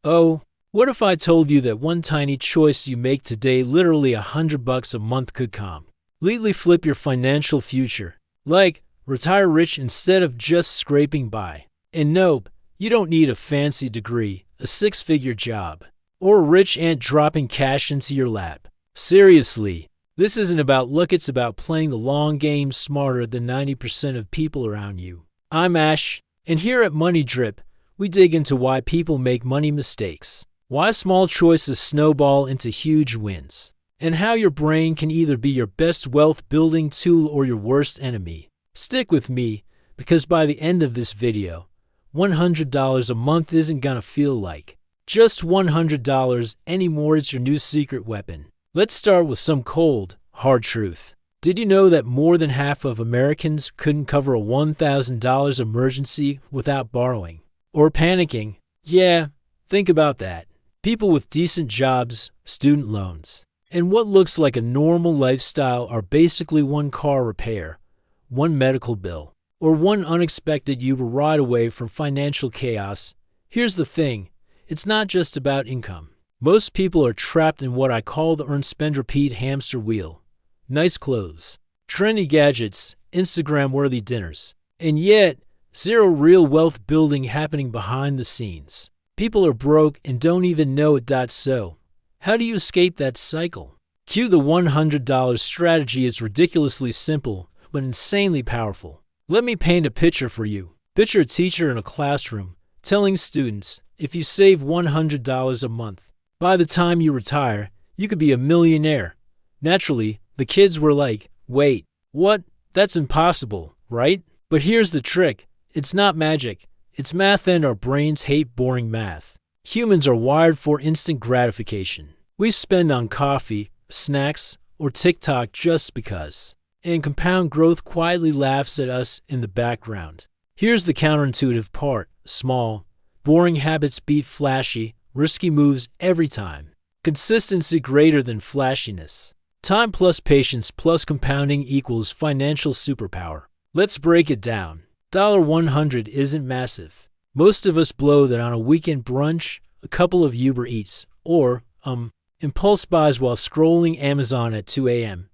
Oh, what if I told you that one tiny choice you make today, literally $100 a month, could completely flip your financial future? Like, retire rich instead of just scraping by. And nope, you don't need a fancy degree, a six-figure job, or a rich aunt dropping cash into your lap. Seriously, this isn't about luck, it's about playing the long game smarter than 90% of people around you. I'm Ash, and here at Money Drip, we dig into why people make money mistakes, why small choices snowball into huge wins, and how your brain can either be your best wealth building tool or your worst enemy. Stick with me, because by the end of this video, $100 a month isn't gonna feel like just $100 anymore. It's your new secret weapon. Let's start with some cold, hard truth. Did you know that more than half of Americans couldn't cover a $1,000 emergency without borrowing or panicking? Yeah, think about that. People with decent jobs, student loans, and what looks like a normal lifestyle are basically one car repair, one medical bill, or one unexpected Uber ride away from financial chaos. Here's the thing, it's not just about income. Most people are trapped in what I call the earn, spend, repeat hamster wheel. Nice clothes, trendy gadgets, Instagram-worthy dinners, and yet zero real wealth building happening behind the scenes. People are broke and don't even know it. So, how do you escape that cycle? Cue the $100 strategy. It's ridiculously simple, but insanely powerful. Let me paint a picture for you. Picture a teacher in a classroom telling students, if you save $100 a month, by the time you retire, you could be a millionaire. Naturally, the kids were like, wait, what? That's impossible, right? But here's the trick. It's not magic. It's math, and our brains hate boring math. Humans are wired for instant gratification. We spend on coffee, snacks, or TikTok just because. And compound growth quietly laughs at us in the background. Here's the counterintuitive part. Small, boring habits beat flashy, risky moves every time. Consistency greater than flashiness. Time plus patience plus compounding equals financial superpower. Let's break it down. $100 isn't massive. Most of us blow that on a weekend brunch, a couple of Uber Eats, or, impulse buys while scrolling Amazon at 2 a.m.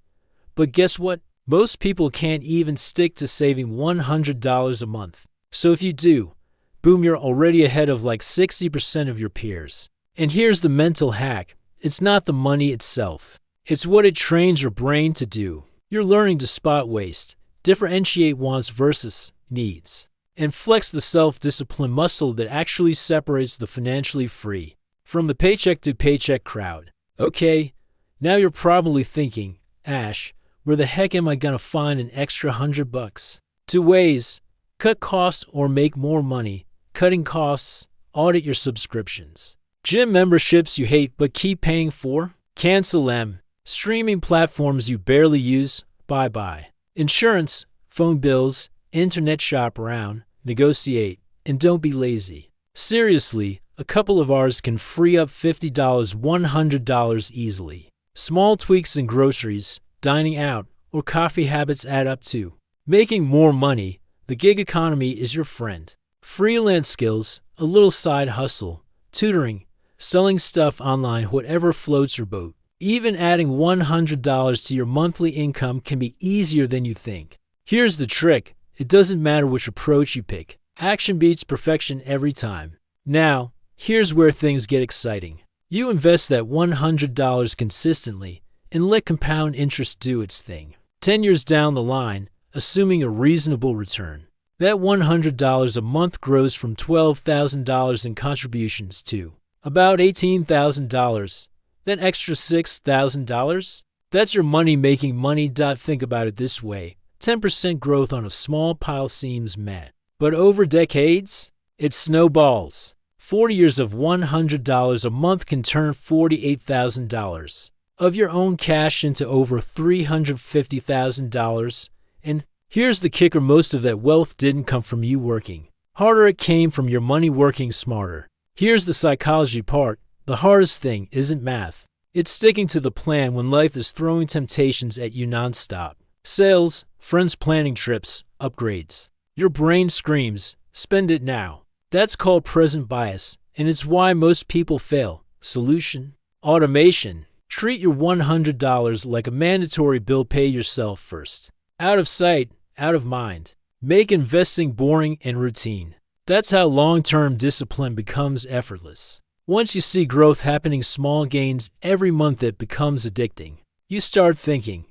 But guess what? Most people can't even stick to saving $100 a month. So if you do, boom, you're already ahead of like 60% of your peers. And here's the mental hack. It's not the money itself. It's what it trains your brain to do. You're learning to spot waste, differentiate wants versus needs, and flex the self-discipline muscle that actually separates the financially free from the paycheck-to-paycheck crowd. Okay, now you're probably thinking, Ash, where the heck am I gonna find an extra $100? Two ways: cut costs or make more money. Cutting costs: audit your subscriptions. Gym memberships you hate but keep paying for? Cancel them. Streaming platforms you barely use? Bye-bye. Insurance, phone bills, internet, shop around, negotiate, and don't be lazy. Seriously, a couple of hours can free up $50, $100 easily. Small tweaks in groceries, dining out, or coffee habits add up too. Making more money. The gig economy is your friend. Freelance skills, a little side hustle, tutoring, selling stuff online, whatever floats your boat. Even adding $100 to your monthly income can be easier than you think. Here's the trick. It doesn't matter which approach you pick. Action beats perfection every time. Now, here's where things get exciting. You invest that $100 consistently and let compound interest do its thing. 10 years down the line, assuming a reasonable return, that $100 a month grows from $12,000 in contributions to about $18,000. Then extra $6,000? That's your money making money. Think about it this way. 10% growth on a small pile seems mad. But over decades, it snowballs. 40 years of $100 a month can turn $48,000 of your own cash into over $350,000. And here's the kicker. Most of that wealth didn't come from you working harder. It came from your money working smarter. Here's the psychology part. The hardest thing isn't math. It's sticking to the plan when life is throwing temptations at you nonstop. Sales, friends planning trips, upgrades. Your brain screams, spend it now. That's called present bias, and it's why most people fail. Solution: automation. Treat your $100 like a mandatory bill. Pay yourself first. Out of sight, out of mind. Make investing boring and routine. That's how long-term discipline becomes effortless. Once you see growth happening, small gains every month, it becomes addicting. You start thinking,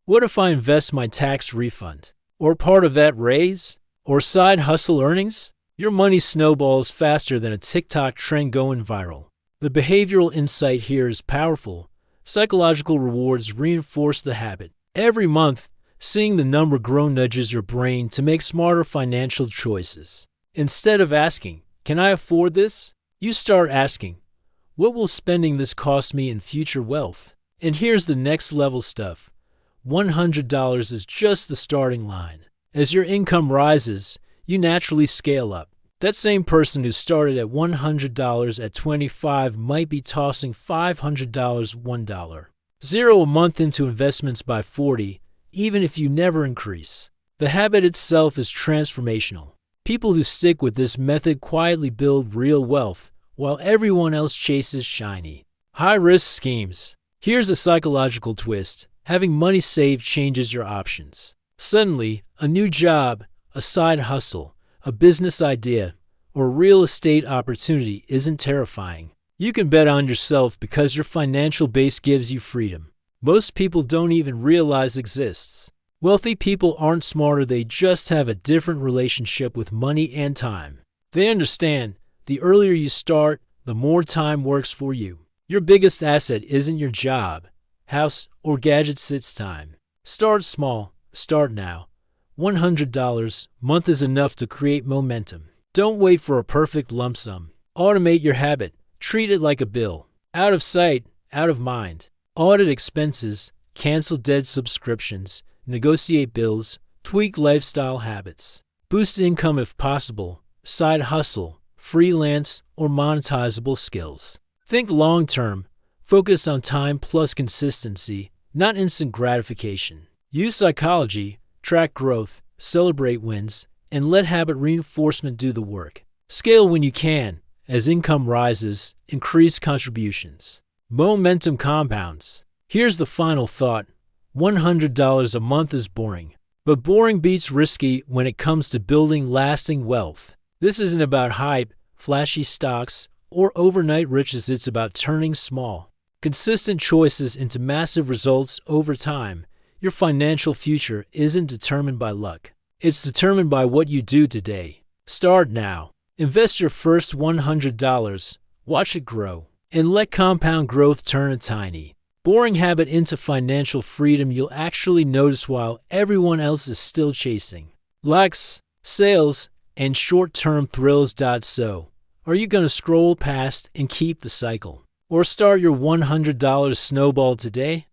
what if I invest my tax refund? Or part of that raise? Or side hustle earnings? Your money snowballs faster than a TikTok trend going viral. The behavioral insight here is powerful. Psychological rewards reinforce the habit. Every month, seeing the number grow nudges your brain to make smarter financial choices. Instead of asking, can I afford this? You start asking, what will spending this cost me in future wealth? And here's the next level stuff. $100 is just the starting line. As your income rises, you naturally scale up. That same person who started at $100 at 25 might be tossing $500, $1.00 a month into investments by 40, even if you never increase. The habit itself is transformational. People who stick with this method quietly build real wealth, while everyone else chases shiny, high-risk schemes. Here's a psychological twist. Having money saved changes your options. Suddenly, a new job, a side hustle, a business idea, or real estate opportunity isn't terrifying. You can bet on yourself because your financial base gives you freedom most people don't even realize exists. Wealthy people aren't smarter, they just have a different relationship with money and time. They understand the earlier you start, the more time works for you. Your biggest asset isn't your job, house, or gadgets, it's time. Start small. Start now. $100 a month is enough to create momentum. Don't wait for a perfect lump sum. Automate your habit. Treat it like a bill. Out of sight, out of mind. Audit expenses, cancel dead subscriptions, negotiate bills, tweak lifestyle habits. Boost income if possible. Side hustle, freelance, or monetizable skills. Think long-term. Focus on time plus consistency, not instant gratification. Use psychology, track growth, celebrate wins, and let habit reinforcement do the work. Scale when you can. As income rises, increase contributions. Momentum compounds. Here's the final thought. $100 a month is boring. But boring beats risky when it comes to building lasting wealth. This isn't about hype, flashy stocks, or overnight riches. It's about turning small, consistent choices into massive results over time. Your financial future isn't determined by luck. It's determined by what you do today. Start now. Invest your first $100. Watch it grow. And let compound growth turn a tiny, boring habit into financial freedom you'll actually notice while everyone else is still chasing likes, sales, and short-term thrills. So, are you going to scroll past and keep the cycle? Or start your $100 snowball today?